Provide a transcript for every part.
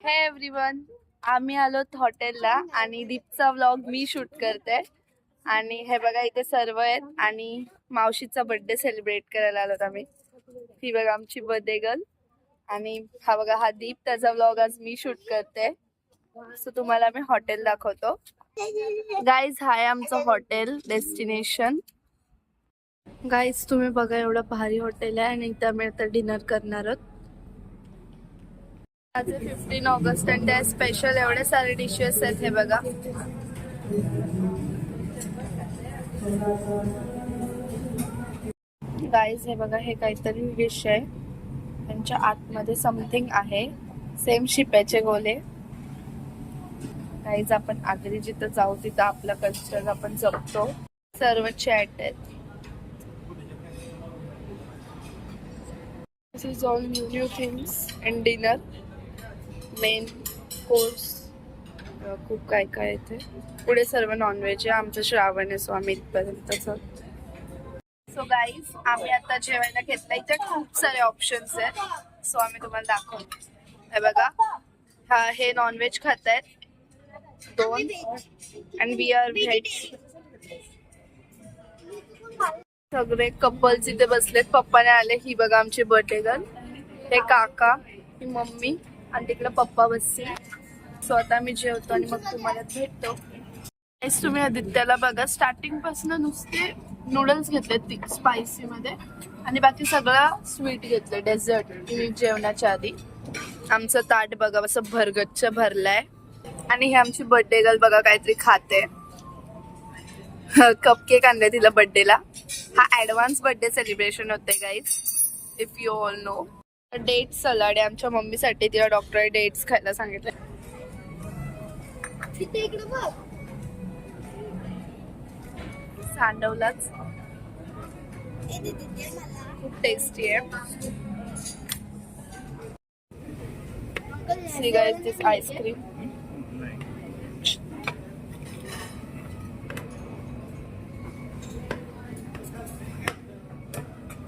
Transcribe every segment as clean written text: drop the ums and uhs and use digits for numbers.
हे एव्हरीवन, आम्ही आलोत हॉटेलला आणि दीपचा व्लॉग मी शूट करते. आणि हे बघा इथे सर्व आहेत आणि मावशीचा बर्थडे सेलिब्रेट करायला आलोत आम्ही. ही बघा आमची बर्थडे गर्ल आणि हा बघा हा दीप, त्याचा व्लॉग आज मी शूट करते. सो तुम्हाला मी हॉटेल दाखवतो. गाईज हा आहे आमचं हॉटेल डेस्टिनेशन. गाईज तुम्ही बघा एवढं भारी हॉटेल आहे आणि इथे आम्ही आता डिनर करणार आहोत. आज 15 ऑगस्ट आणि त्या स्पेशल एवढे सारे डिशेस आहेत. हे बघा गाईज, हे बघा हे काहीतरी डिश आहे. त्यांच्या आतमध्ये समथिंग आहे, सेम शिप्याचे गोले. गाईज आपण आगरी जिथं जाऊ तिथं आपला कल्चर आपण जपतो. सर्व चॅट आहेत. This is all new things and dinner main course. खूप काय काय येते. पुढे सर्व नॉनव्हेज आहे. आमचं श्रावण आहे सो आम्ही इथपर्यंतच. सो गाईज आम्ही आता जेवायला घेतलं. इथे खूप सारे ऑप्शन्स आहेत सो आम्ही तुम्हाला दाखवतो. हे बघा हे नॉनव्हेज खात आहेत 2 आणि वी आर व्हेज. सगळे कपल्स इथे बसलेत. पप्पाने आले. ही बघा आमची बर्थडे गर्ल, हे काका, ही मम्मी आणि तिकडे पप्पा बसले. सो आता मी जेवतो आणि मग तुम्हाला भेटतो. तुम्ही आदित्याला बघा स्टार्टिंग पासून नुसते नूडल्स घेतले स्पायसी मध्ये आणि बाकी सगळं स्वीट घेतलं डेझर्ट जेवणाच्या आधी. आमचं ताट बघा असं भरगच्च भरलंय. आणि ही आमची बर्थडे गर्ल बघा काहीतरी खाते. कपकेक आणले तिला बर्थडेला. हा ऍडव्हान्स बर्थडे सेलिब्रेशन होते guys, if you all know. Date salad आहे आमच्या मम्मीसाठी. तिला डॉक्टर डेट्स खायला सांगितले. सांडवलाच खूप टेस्टी आहे. See guys, this ice cream.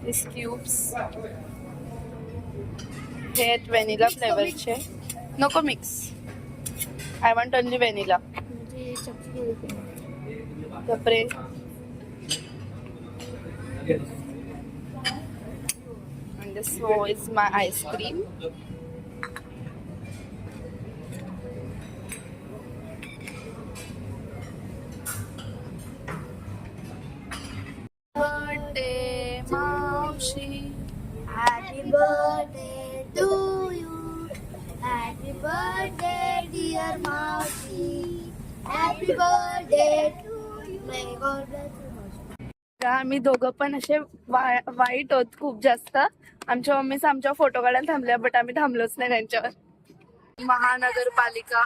These cubes. हे आहेत व्हॅनिला फ्लेवरचे. नको mix, I want only vanilla. कपरे and this is my ice cream. Birthday Maushi, happy birthday to you, happy birthday dear Maushi, happy birthday to you, may God bless you. आम्ही दोघं पण असे वाईट होत खूप जास्त. आमच्या मम्मीच आमच्या फोटो काढायला थांबल्या बट आम्ही थांबलोच नाही त्यांच्यावर. महानगरपालिका